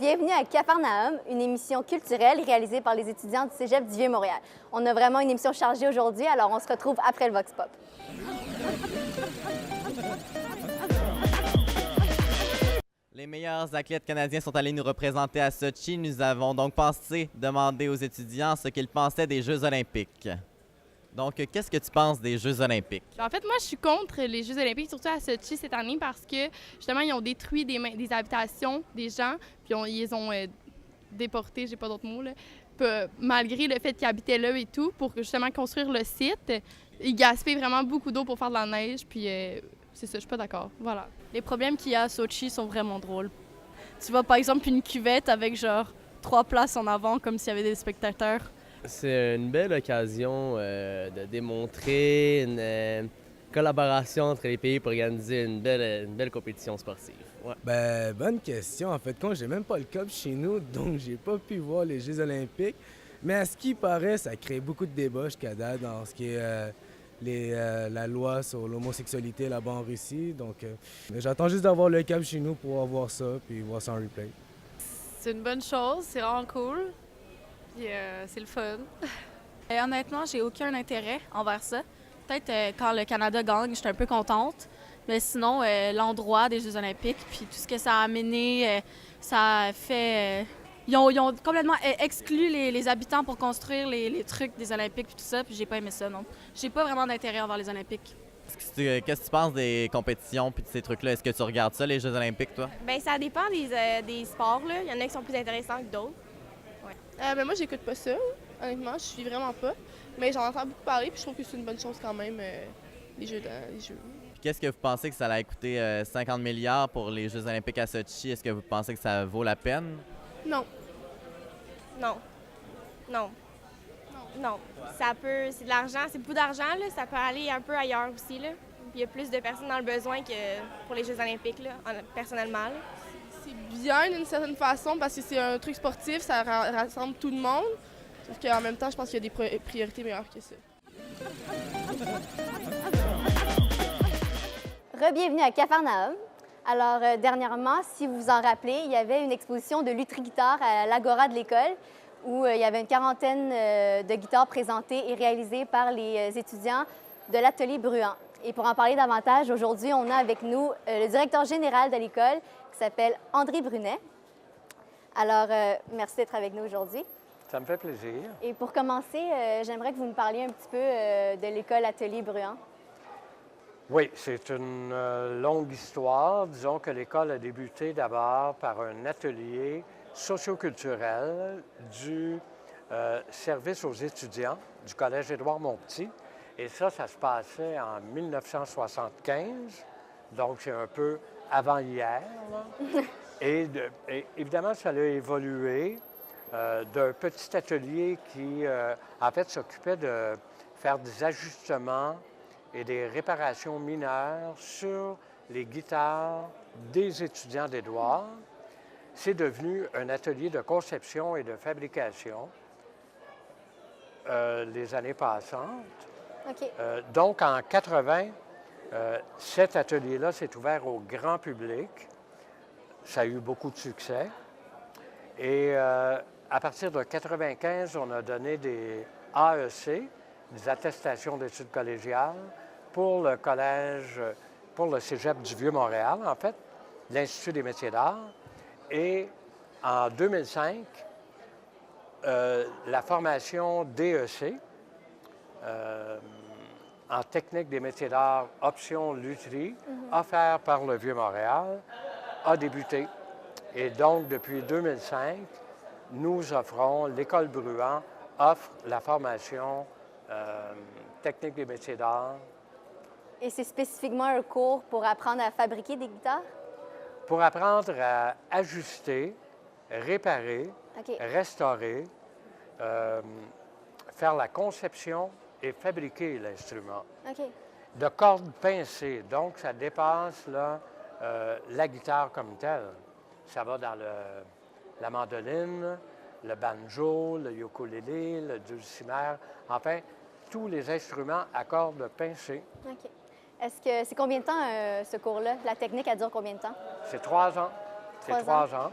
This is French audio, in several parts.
Bienvenue à Capharnaüm, une émission culturelle réalisée par les étudiants du Cégep du Vieux-Montréal. On a vraiment une émission chargée aujourd'hui, alors on se retrouve après le Vox Pop. Les meilleurs athlètes canadiens sont allés nous représenter à Sochi. Nous avons donc pensé demander aux étudiants ce qu'ils pensaient des Jeux olympiques. Donc, qu'est-ce que tu penses des Jeux olympiques? En fait, moi, je suis contre les Jeux olympiques, surtout à Sochi cette année, parce que, justement, ils ont détruit des habitations des gens, puis ils les ont déportés, j'ai pas d'autres mots, là, malgré le fait qu'ils habitaient là et tout, pour justement construire le site. Ils gaspillent vraiment beaucoup d'eau pour faire de la neige, puis c'est ça, je suis pas d'accord. Voilà. Les problèmes qu'il y a à Sochi sont vraiment drôles. Tu vois, par exemple, une cuvette avec, genre, 3 places en avant, comme s'il y avait des spectateurs. C'est une belle occasion de démontrer une collaboration entre les pays pour organiser une belle compétition sportive. Ouais. Ben, bonne question. En fait, quand j'ai même pas le COP chez nous, donc j'ai pas pu voir les Jeux olympiques. Mais à ce qui paraît, ça crée beaucoup de débats jusqu'à date dans ce qui est la loi sur l'homosexualité là-bas en Russie. Donc, j'attends juste d'avoir le COP chez nous pour voir ça, puis voir ça en replay. C'est une bonne chose, c'est vraiment cool. Puis c'est le fun. Honnêtement, j'ai aucun intérêt envers ça. Peut-être quand le Canada gagne, je suis un peu contente. Mais sinon, l'endroit des Jeux olympiques, puis tout ce que ça a amené, ça a fait... Ils ont complètement exclu les habitants pour construire les trucs des Olympiques puis tout ça, puis j'ai pas aimé ça, non. J'ai pas vraiment d'intérêt envers les Olympiques. Qu'est-ce que tu penses des compétitions puis de ces trucs-là? Est-ce que tu regardes ça, les Jeux olympiques, toi? Bien, ça dépend des sports, là. Il y en a qui sont plus intéressants que d'autres. Ben moi, j'écoute pas ça, honnêtement, je suis vraiment pas. Mais j'en entends beaucoup parler, puis je trouve que c'est une bonne chose quand même, les jeux. Puis qu'est-ce que vous pensez que ça allait coûter 50 milliards pour les Jeux olympiques à Sochi? Est-ce que vous pensez que ça vaut la peine? Non. Non. Non. Non. Ça peut... C'est de l'argent, c'est beaucoup d'argent, là. Ça peut aller un peu ailleurs aussi, là. Puis il y a plus de personnes dans le besoin que pour les Jeux olympiques, là, personnellement, là. C'est bien d'une certaine façon parce que c'est un truc sportif, ça rassemble tout le monde. Sauf qu'en même temps, je pense qu'il y a des priorités meilleures que ça. Re-bienvenue à Capharnaüm. Alors, dernièrement, si vous vous en rappelez, il y avait une exposition de lutherie-guitare à l'Agora de l'école où il y avait une quarantaine de guitares présentées et réalisées par les étudiants de l'atelier Bruant. Et pour en parler davantage, aujourd'hui, on a avec nous le directeur général de l'école qui s'appelle André Brunet. Alors, merci d'être avec nous aujourd'hui. Ça me fait plaisir. Et pour commencer, j'aimerais que vous me parliez un petit peu de l'école Atelier Bruant. Oui, c'est une longue histoire. Disons que l'école a débuté d'abord par un atelier socioculturel du service aux étudiants du Collège Édouard-Montpetit. Et ça se passait en 1975, donc c'est un peu avant hier. Et évidemment, ça a évolué d'un petit atelier qui, en fait, s'occupait de faire des ajustements et des réparations mineures sur les guitares des étudiants d'Édouard. C'est devenu un atelier de conception et de fabrication les années passantes. OK. Donc, en 80, cet atelier-là s'est ouvert au grand public. Ça a eu beaucoup de succès. Et à partir de 95, on a donné des AEC, des attestations d'études collégiales, pour le collège, pour le Cégep du Vieux-Montréal, en fait, l'Institut des métiers d'art. Et en 2005, la formation DEC, en technique des métiers d'art, option lutherie, offert par le Vieux-Montréal, a débuté. Et donc, depuis 2005, nous offrons, l'École Bruant offre la formation technique des métiers d'art. Et c'est spécifiquement un cours pour apprendre à fabriquer des guitares? Pour apprendre à ajuster réparer, OK. restaurer, faire la conception et fabriquer l'instrument. OK. De cordes pincées, donc ça dépasse là, la guitare comme telle. Ça va dans la mandoline, le banjo, le ukulélé, le dulcimer, enfin, tous les instruments à cordes pincées. OK. Est-ce que c'est combien de temps ce cours-là? La technique, elle dure combien de temps? C'est 3 ans. C'est 3 ans.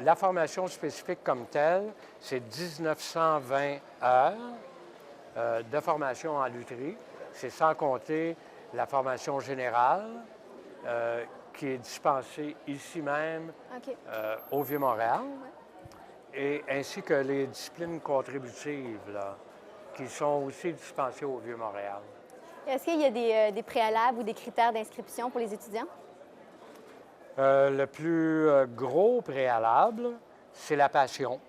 La formation spécifique comme telle, c'est 1920 heures de formation en lutherie. C'est sans compter la formation générale qui est dispensée ici même OK. au Vieux-Montréal, et ainsi que les disciplines contributives là, qui sont aussi dispensées au Vieux-Montréal. Est-ce qu'il y a des préalables ou des critères d'inscription pour les étudiants? Le plus gros préalable, c'est la passion,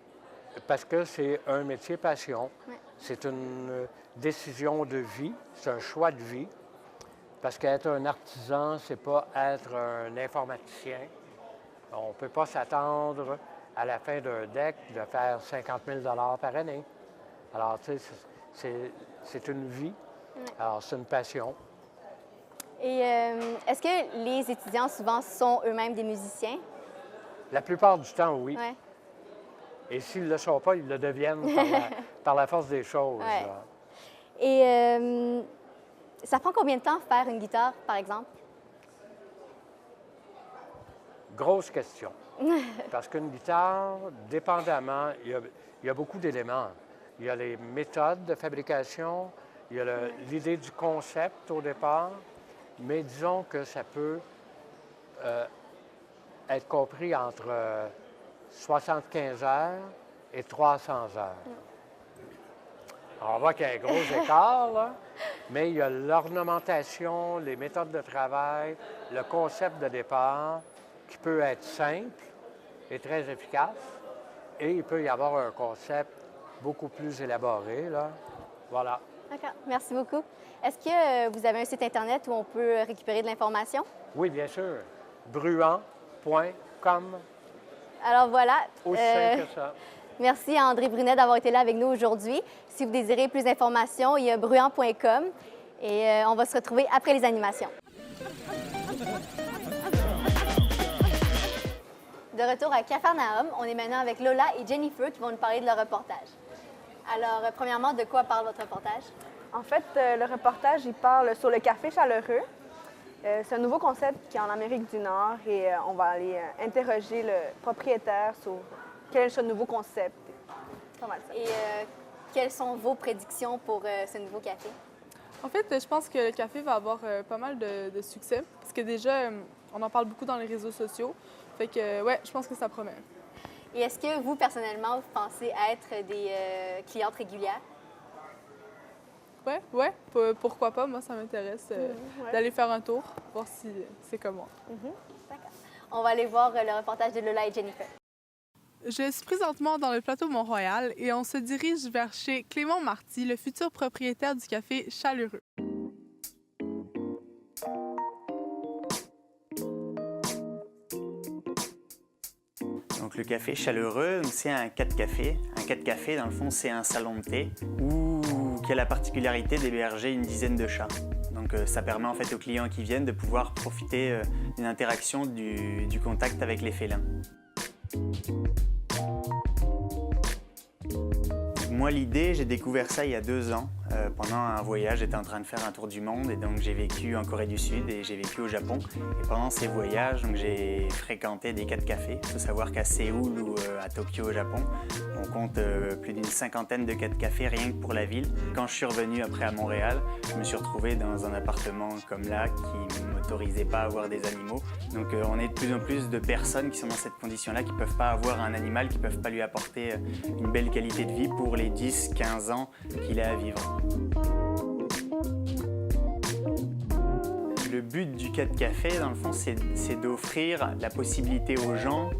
parce que c'est un métier passion. Ouais. C'est une décision de vie, c'est un choix de vie, parce qu'être un artisan, c'est pas être un informaticien. On ne peut pas s'attendre à la fin d'un deck de faire 50 000 par année. Alors, tu sais, c'est une vie, alors c'est une passion. Et est-ce que les étudiants, souvent, sont eux-mêmes des musiciens? La plupart du temps, oui. Oui. Et s'ils ne le sont pas, ils le deviennent par la force des choses. Ouais. Là. Et ça prend combien de temps faire une guitare, par exemple? Grosse question. Parce qu'une guitare, dépendamment, il y a beaucoup d'éléments. Il y a les méthodes de fabrication, il y a l'idée du concept au départ, mais disons que ça peut être compris entre 75 heures et 300 heures. Alors, on voit qu'il y a un gros écart, là, mais il y a l'ornementation, les méthodes de travail, le concept de départ qui peut être simple et très efficace, et il peut y avoir un concept beaucoup plus élaboré, là. Voilà. D'accord. Merci beaucoup. Est-ce que vous avez un site Internet où on peut récupérer de l'information? Oui, bien sûr. Bruant.com. Alors voilà. Aussi simple que ça. Merci à André Brunet d'avoir été là avec nous aujourd'hui. Si vous désirez plus d'informations, il y a bruant.com et on va se retrouver après les animations. De retour à Capharnaüm, on est maintenant avec Lola et Jennifer qui vont nous parler de leur reportage. Alors, premièrement, de quoi parle votre reportage? En fait, le reportage, il parle sur le café chaleureux. C'est un nouveau concept qui est en Amérique du Nord et on va aller interroger le propriétaire sur quel est ce nouveau concept. Pas mal ça. Et quelles sont vos prédictions pour ce nouveau café? En fait, je pense que le café va avoir pas mal de succès parce que déjà, on en parle beaucoup dans les réseaux sociaux. Fait que, ouais, je pense que ça promet. Et est-ce que vous, personnellement, vous pensez être des clientes régulières? Ouais, pourquoi pas? Moi, ça m'intéresse d'aller faire un tour, voir si c'est comme moi. D'accord. On va aller voir le reportage de Lola et Jennifer. Je suis présentement dans le plateau Mont-Royal et on se dirige vers chez Clément Marty, le futur propriétaire du café Chaleureux. Donc le café Chaleureux, c'est un 4 cafés. Un 4 cafés, dans le fond, c'est un salon de thé qui a la particularité d'héberger une dizaine de chats. Donc ça permet en fait aux clients qui viennent de pouvoir profiter d'une interaction du contact avec les félins. Moi, l'idée, j'ai découvert ça il y a 2 ans. Pendant un voyage, j'étais en train de faire un tour du monde et donc j'ai vécu en Corée du Sud et j'ai vécu au Japon. Et pendant ces voyages, j'ai fréquenté des 4 cafés. Il faut savoir qu'à Séoul ou à Tokyo au Japon, on compte plus d'une 50aine de 4 cafés rien que pour la ville. Quand je suis revenu après à Montréal, je me suis retrouvé dans un appartement comme là qui ne m'autorisait pas à avoir des animaux. Donc on est de plus en plus de personnes qui sont dans cette condition-là, qui ne peuvent pas avoir un animal, qui ne peuvent pas lui apporter une belle qualité de vie pour les 10-15 ans qu'il a à vivre. Le but du 4 café, dans le fond, c'est d'offrir la possibilité aux gens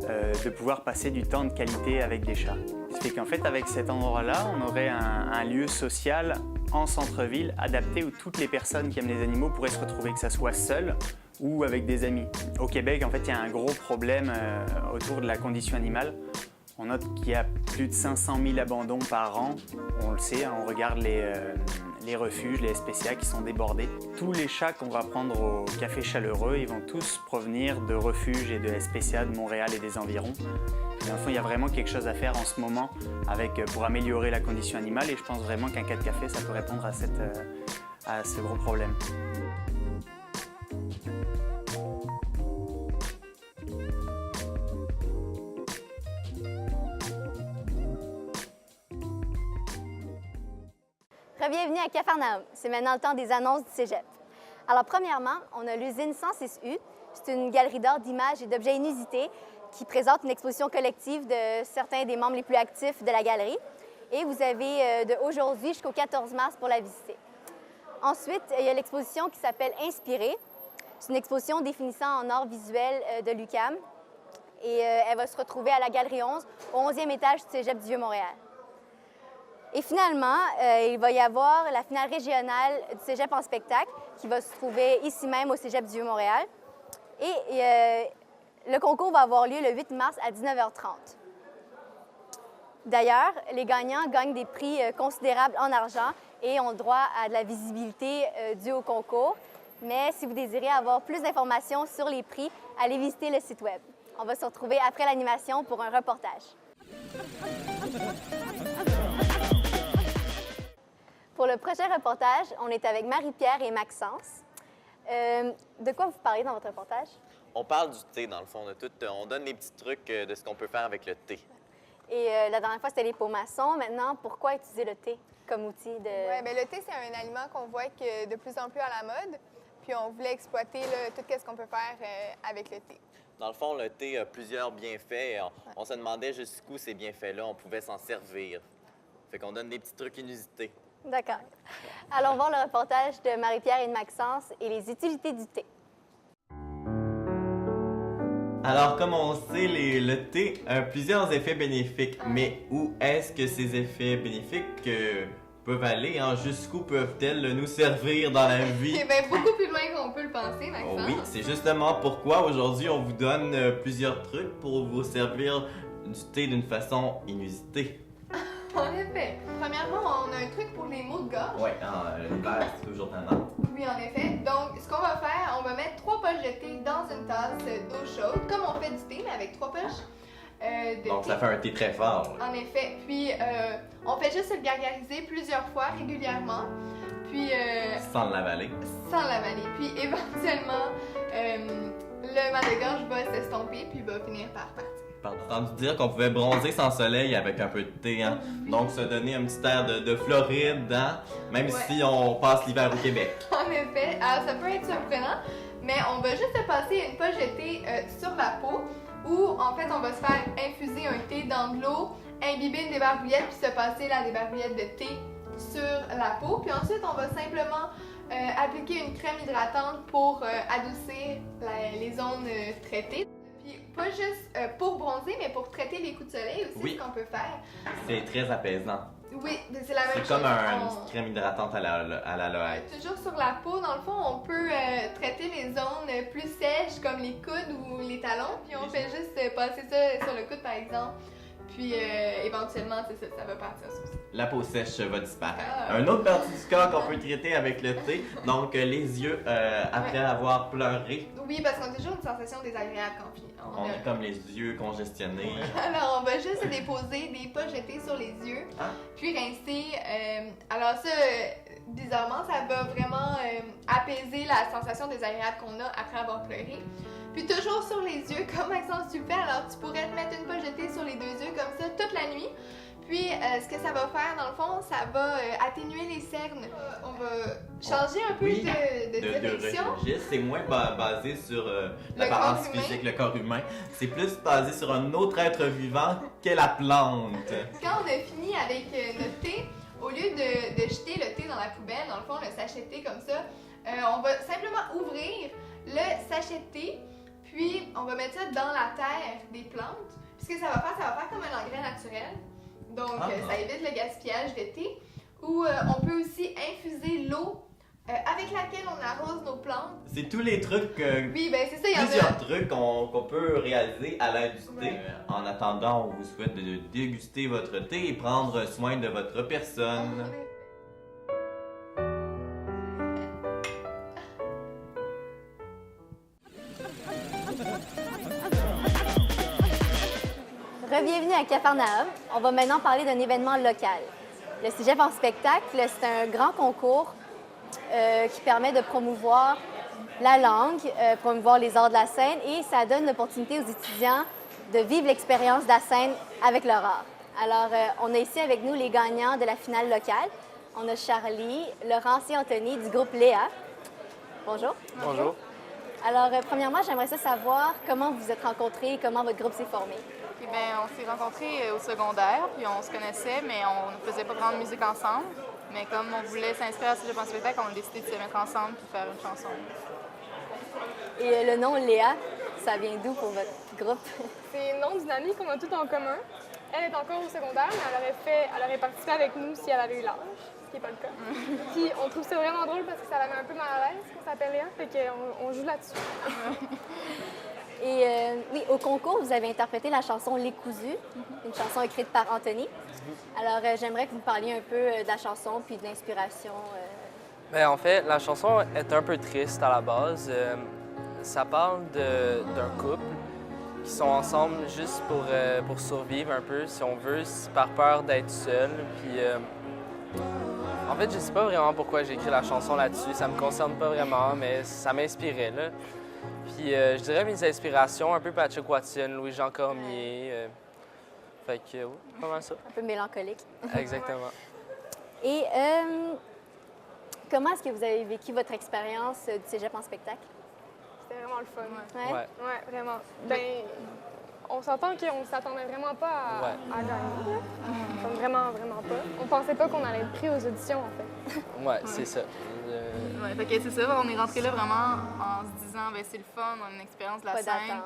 de pouvoir passer du temps de qualité avec des chats. Ce qui fait qu'en fait, avec cet endroit-là, on aurait un lieu social en centre-ville adapté où toutes les personnes qui aiment les animaux pourraient se retrouver, que ça soit seul ou avec des amis. Au Québec, en fait, il y a un gros problème autour de la condition animale. On note qu'il y a plus de 500 000 abandons par an. On le sait, on regarde les refuges, les SPCA qui sont débordés. Tous les chats qu'on va prendre au Café Chaleureux, ils vont tous provenir de refuges et de SPCA de Montréal et des environs. Et enfin, il y a vraiment quelque chose à faire en ce moment pour améliorer la condition animale et je pense vraiment qu'un 4 café, ça peut répondre à ce gros problème. Bienvenue à Capharnaüm. C'est maintenant le temps des annonces du Cégep. Alors, premièrement, on a l'usine 106U. C'est une galerie d'art, d'images et d'objets inusités qui présente une exposition collective de certains des membres les plus actifs de la galerie. Et vous avez de aujourd'hui jusqu'au 14 mars pour la visiter. Ensuite, il y a l'exposition qui s'appelle Inspirer. C'est une exposition définissant en art visuel de l'UQAM. Et elle va se retrouver à la Galerie 11, au 11e étage du Cégep du Vieux-Montréal. Et finalement, il va y avoir la finale régionale du Cégep en spectacle qui va se trouver ici même au Cégep du Vieux-Montréal. Et le concours va avoir lieu le 8 mars à 19h30. D'ailleurs, les gagnants gagnent des prix considérables en argent et ont droit à de la visibilité due au concours. Mais si vous désirez avoir plus d'informations sur les prix, allez visiter le site Web. On va se retrouver après l'animation pour un reportage. Pour le prochain reportage, on est avec Marie-Pierre et Maxence. De quoi vous parlez dans votre reportage? On parle du thé, dans le fond, de tout. On donne des petits trucs de ce qu'on peut faire avec le thé. Et la dernière fois, c'était les pots maçons. Maintenant, pourquoi utiliser le thé comme outil de... Oui, bien, le thé, c'est un aliment qu'on voit que de plus en plus à la mode. Puis on voulait exploiter là, tout ce qu'on peut faire avec le thé. Dans le fond, le thé a plusieurs bienfaits. On se demandait jusqu'où ces bienfaits-là, on pouvait s'en servir. Fait qu'on donne des petits trucs inusités. D'accord. Allons voir le reportage de Marie-Pierre et de Maxence et les utilités du thé. Alors, comme on sait, le thé a plusieurs effets bénéfiques. Mais où est-ce que ces effets bénéfiques peuvent aller? Hein? Jusqu'où peuvent-elles nous servir dans la vie? Eh bien, beaucoup plus loin qu'on peut le penser, Maxence. Oh oui, c'est justement pourquoi aujourd'hui, on vous donne plusieurs trucs pour vous servir du thé d'une façon inusitée. En effet. Premièrement, on a un truc pour les maux de gorge. Oui, l'hiver, c'est toujours tendance. Oui, en effet. Donc, ce qu'on va faire, on va mettre 3 poches de thé dans une tasse d'eau chaude, comme on fait du thé, mais avec 3 poches de Donc, thé. ça fait un thé très fort. Là. En effet. Puis, on fait juste le gargariser plusieurs fois, régulièrement. Puis... Sans l'avaler. Sans l'avaler. Puis, éventuellement, le mal de gorge va s'estomper, puis va finir par partir. J'ai entendu dire qu'on pouvait bronzer sans soleil avec un peu de thé, hein? Donc se donner un petit air de Floride, hein? Même si on passe l'hiver au Québec. En effet, alors ça peut être surprenant, mais on va juste passer une poche de thé sur la peau où en fait on va se faire infuser un thé dans de l'eau, imbiber une débarbouillette puis se passer la débarbouillette de thé sur la peau. Puis ensuite on va simplement appliquer une crème hydratante pour adoucir les zones traitées. Puis pas juste pour bronzer, mais pour traiter les coups de soleil aussi, ce qu'on peut faire. C'est très apaisant. Oui, c'est la même chose. C'est comme une petite crème hydratante à l'aloe. Toujours sur la peau, dans le fond, on peut traiter les zones plus sèches comme les coudes ou les talons. Puis on fait juste passer ça sur le coude, par exemple. Puis éventuellement, ça va partir ça aussi. La peau sèche va disparaître. Une autre partie du corps qu'on peut traiter avec le thé, donc les yeux après avoir pleuré. Oui, parce qu'on a toujours une sensation désagréable quand on a comme les yeux congestionnés. Alors, on va juste déposer des poches de thé sur les yeux, puis rincer. Alors ça, bizarrement, ça va vraiment apaiser la sensation désagréable qu'on a après avoir pleuré. Puis toujours sur les yeux, comme Maxence tu le fais, alors tu pourrais te mettre une poche de thé sur les 2 yeux comme ça toute la nuit. Puis ce que ça va faire dans le fond, ça va atténuer les cernes. On va changer un peu de direction. C'est moins basé sur l'apparence physique, le corps humain. C'est plus basé sur un autre être vivant qu'est la plante. Quand on a fini avec notre thé, au lieu de jeter le thé dans la poubelle, dans le fond, le sachet de thé comme ça, on va simplement ouvrir le sachet de thé. Puis, on va mettre ça dans la terre des plantes. Puis, ce que ça va faire comme un engrais naturel. Donc, ça évite le gaspillage de thé. Ou on peut aussi infuser l'eau avec laquelle on arrose nos plantes. C'est tous les trucs, Oui, ben c'est ça, il y en a. plusieurs trucs qu'on peut réaliser à l'aide du thé. En attendant, on vous souhaite de déguster votre thé et prendre soin de votre personne. Bienvenue à Capharnaüm. On va maintenant parler d'un événement local. Le Cégep en spectacle, c'est un grand concours qui permet de promouvoir la langue, promouvoir les arts de la scène et ça donne l'opportunité aux étudiants de vivre l'expérience de la scène avec leur art. Alors, on a ici avec nous les gagnants de la finale locale. On a Charlie, Laurence et Anthony du groupe Léa. Bonjour. Bonjour. Alors, premièrement, j'aimerais savoir comment vous vous êtes rencontrés et comment votre groupe s'est formé. Eh bien, on s'est rencontrés au secondaire, puis on se connaissait, mais on ne faisait pas vraiment de musique ensemble. Mais comme on voulait s'inscrire à Cégep en spectacle, on a décidé de se mettre ensemble et faire une chanson. Et le nom Léa, ça vient d'où pour votre groupe? C'est un nom d'une amie qu'on a tout en commun. Elle est encore au secondaire, mais elle aurait participé avec nous si elle avait eu l'âge, ce qui n'est pas le cas. Puis on trouve ça vraiment drôle parce que ça la met un peu mal à l'aise qu'on s'appelle Léa, fait qu'on joue là-dessus. Et oui, au concours, vous avez interprété la chanson Les Cousus, une chanson écrite par Anthony. Alors, j'aimerais que vous parliez un peu de la chanson puis de l'inspiration. Bien, en fait, la chanson est un peu triste à la base. Ça parle d'un couple qui sont ensemble juste pour survivre un peu, si on veut, par peur d'être seul. Puis, en fait, je sais pas vraiment pourquoi j'ai écrit la chanson là-dessus. Ça me concerne pas vraiment, mais ça m'inspirait, là. Puis je dirais mes inspirations, un peu Patrick Watson, Louis-Jean Cormier. Fait que, oui, pas mal ça. Un peu mélancolique. Exactement. Et comment est-ce que vous avez vécu votre expérience du Cégep en spectacle? C'était vraiment le fun. Ouais? Ouais, vraiment. Ben, on s'entend qu'on ne s'attendait vraiment pas à gagner. Là. Comme vraiment, vraiment pas. On pensait pas qu'on allait être pris aux auditions, en fait. Ouais, c'est ça. Ouais, fait que c'est ça, on est rentré là vraiment en se disant, ben c'est le fun, on a une expérience de la scène.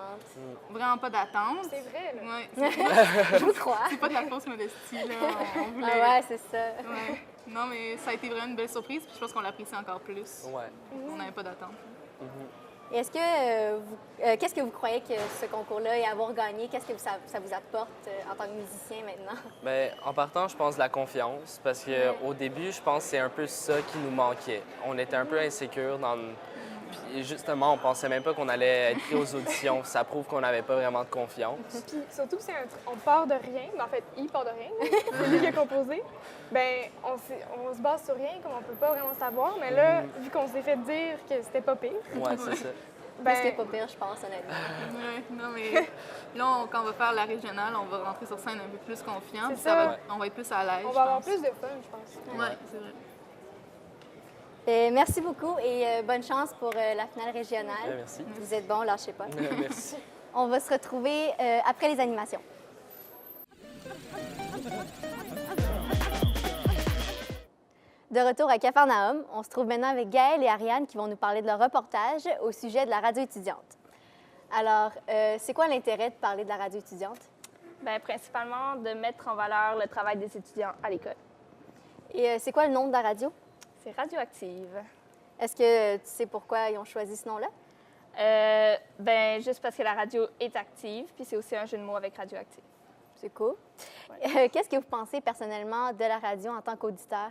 Vraiment pas d'attente. C'est vrai, là. Ouais, c'est vrai. Je vous crois. C'est pas de la fausse modestie, là. On voulait... Ah ouais, c'est ça. Ouais. Non, mais ça a été vraiment une belle surprise, puis je pense qu'on l'apprécie encore plus. Ouais. On n'avait pas d'attente. Et est-ce que qu'est-ce que vous croyez que ce concours-là et avoir gagné, qu'est-ce que ça vous apporte en tant que musicien maintenant? Bien, en partant, je pense de la confiance, parce qu'au début, je pense que c'est un peu ça qui nous manquait. On était un peu insécure Puis justement, on pensait même pas qu'on allait être pris aux auditions. Ça prouve qu'on n'avait pas vraiment de confiance. Puis surtout, on part de rien. Ben, en fait, il part de rien. C'est lui qui a composé. Ben, on se base sur rien, comme on peut pas vraiment savoir. Mais là, vu qu'on s'est fait dire que c'était pas pire. Ouais, c'est ça. Ben, c'était pas pire, je pense, honnêtement. Ouais, non, mais là, quand on va faire la régionale, on va rentrer sur scène un peu plus confiant. C'est ça. On va être plus à l'aise. On va avoir plus de fun, je pense. Ouais, c'est vrai. Merci beaucoup et bonne chance pour la finale régionale. Merci. Vous êtes bons, lâchez pas. Merci. On va se retrouver après les animations. De retour à Capharnaüm, on se trouve maintenant avec Gaëlle et Ariane qui vont nous parler de leur reportage au sujet de la radio étudiante. Alors, c'est quoi l'intérêt de parler de la radio étudiante? Bien, principalement de mettre en valeur le travail des étudiants à l'école. Et c'est quoi le nom de la radio? C'est Radioactive. Est-ce que tu sais pourquoi ils ont choisi ce nom-là? Ben, juste parce que la radio est active, puis c'est aussi un jeu de mots avec radioactive. C'est cool. Ouais. Qu'est-ce que vous pensez personnellement de la radio en tant qu'auditeur?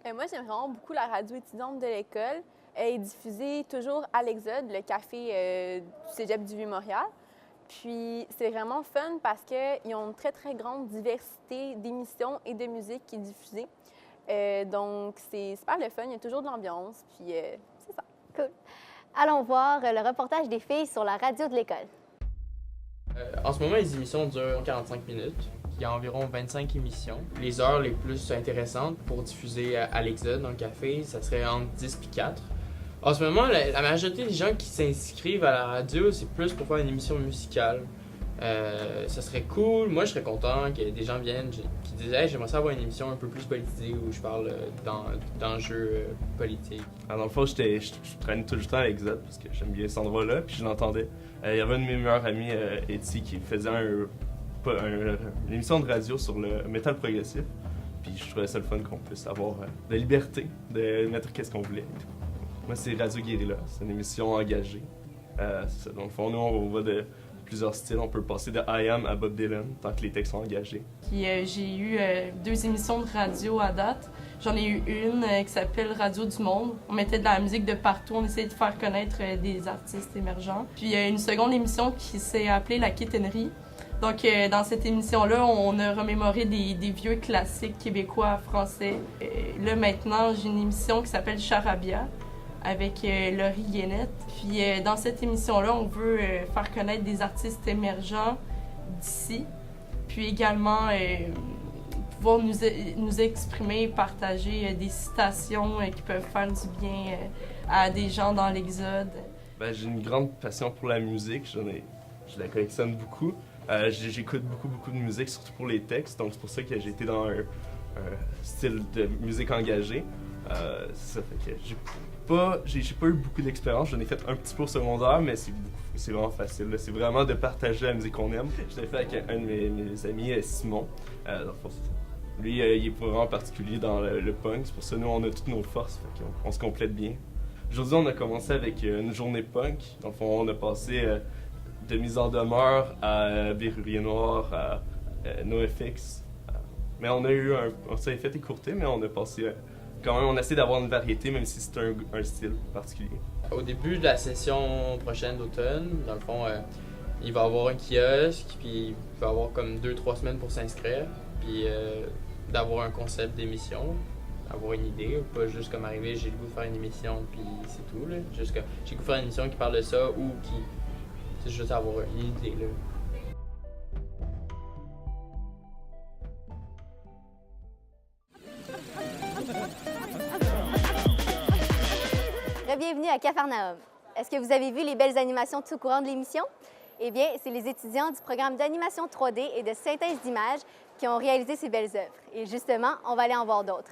Moi, j'aime vraiment beaucoup la radio étudiante de l'école. Elle est diffusée toujours à l'Exode, le café du Cégep du Vieux-Montréal. Puis c'est vraiment fun parce qu'ils ont une très, très grande diversité d'émissions et de musique qui est diffusée. Donc, c'est super le fun. Il y a toujours de l'ambiance. Puis c'est ça. Cool. Allons voir le reportage des filles sur la radio de l'école. En ce moment, les émissions durent 45 minutes. Il y a environ 25 émissions. Les heures les plus intéressantes pour diffuser à l'Exode, dans le café, ça serait entre 10 et 4. En ce moment, la majorité des gens qui s'inscrivent à la radio, c'est plus pour faire une émission musicale. Ça serait cool. Moi, je serais content que des gens viennent qui disent hey, j'aimerais ça avoir une émission un peu plus politisée où je parle d'enjeux politiques. Alors, dans le fond, je traîne tout le temps à l'Exode parce que j'aime bien cet endroit-là, puis je l'entendais. Il y avait un de mes meilleurs amis, Eddie, qui faisait une émission de radio sur le métal progressif. Puis je trouvais ça le fun qu'on puisse avoir la liberté de mettre qu'est-ce qu'on voulait. Moi, c'est Radio Guérilla. C'est une émission engagée. C'est ça. Dans le fond, nous, on va de plusieurs styles. On peut passer de I Am à Bob Dylan, tant que les textes sont engagés. Puis j'ai eu 2 émissions de radio à date. J'en ai eu une qui s'appelle Radio du Monde. On mettait de la musique de partout, on essayait de faire connaître des artistes émergents. Puis une seconde émission qui s'est appelée La Quétainerie. Donc dans cette émission-là, on a remémoré des vieux classiques québécois, français. Là maintenant, j'ai une émission qui s'appelle Charabia avec Laurie Guénette. Puis dans cette émission-là, on veut faire connaître des artistes émergents d'ici. Puis également pouvoir nous exprimer, partager des citations qui peuvent faire du bien à des gens dans l'Exode. Ben, j'ai une grande passion pour la musique, je la collectionne beaucoup. J'écoute beaucoup de musique, surtout pour les textes, donc c'est pour ça que j'ai été dans un style de musique engagée. Ça fait que j'ai pas eu beaucoup d'expérience, j'en ai fait un petit peu au secondaire, mais c'est vraiment facile. Là. C'est vraiment de partager la musique qu'on aime. Je l'ai fait avec un de mes amis, Simon. Lui, il est vraiment particulier dans le punk, c'est pour ça que nous, on a toutes nos forces, fait on se complète bien. Aujourd'hui, on a commencé avec une journée punk. Dans le fond, on a passé de Mise en demeure à Verrurier Noir, à NoFX. Mais on s'est fait écourter, mais on a passé quand même, on essaie d'avoir une variété, même si c'est un style particulier. Au début de la session prochaine d'automne, dans le fond, il va y avoir un kiosque, puis il va y avoir comme 2-3 semaines pour s'inscrire, puis d'avoir un concept d'émission, avoir une idée, pas juste comme arriver, j'ai le goût de faire une émission, puis c'est tout, là. Juste que j'ai le goût de faire une émission qui parle de ça, ou qui, c'est juste avoir une idée, là. Bienvenue à Capharnaüm. Est-ce que vous avez vu les belles animations tout au courant de l'émission? Eh bien, c'est les étudiants du programme d'animation 3D et de synthèse d'images qui ont réalisé ces belles œuvres. Et justement, on va aller en voir d'autres.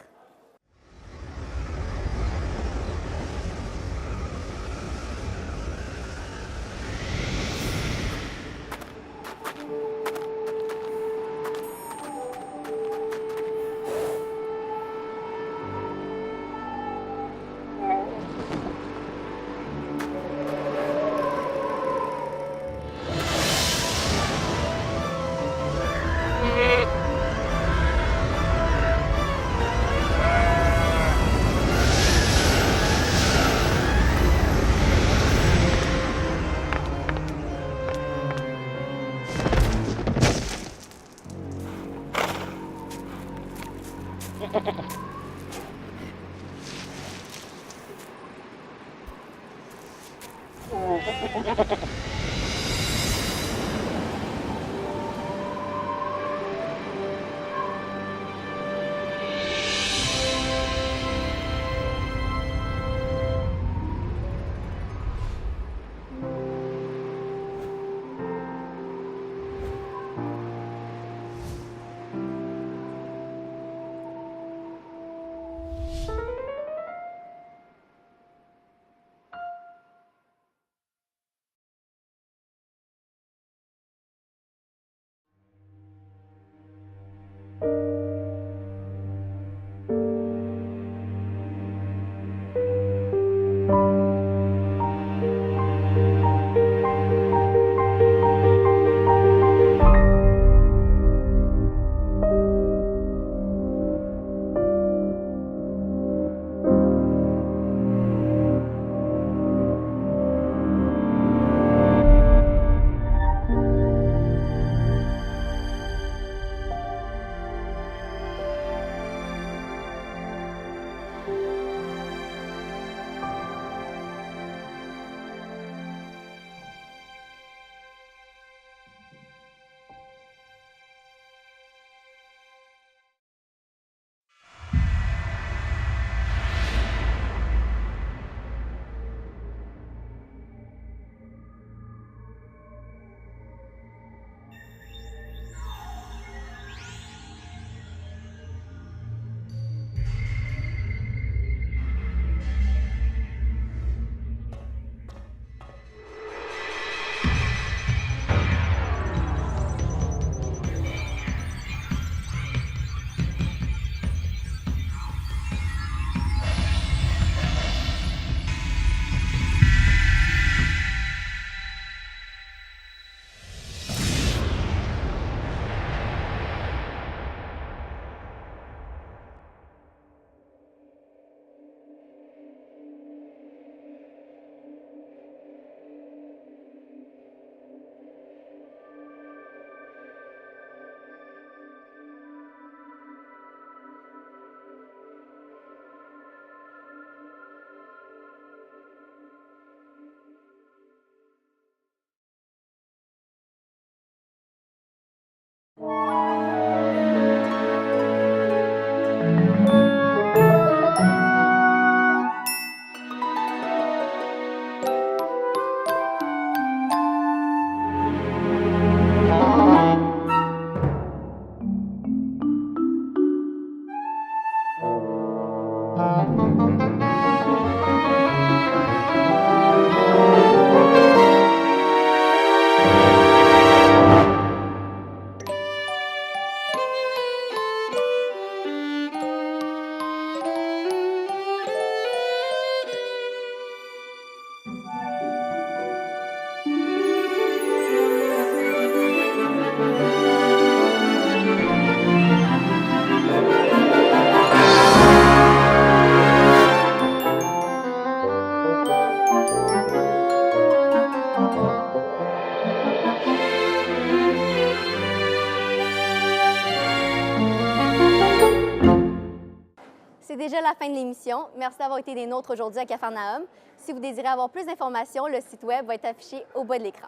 C'est déjà la fin de l'émission. Merci d'avoir été des nôtres aujourd'hui à Capharnaüm. Si vous désirez avoir plus d'informations, le site web va être affiché au bas de l'écran.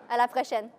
À la prochaine!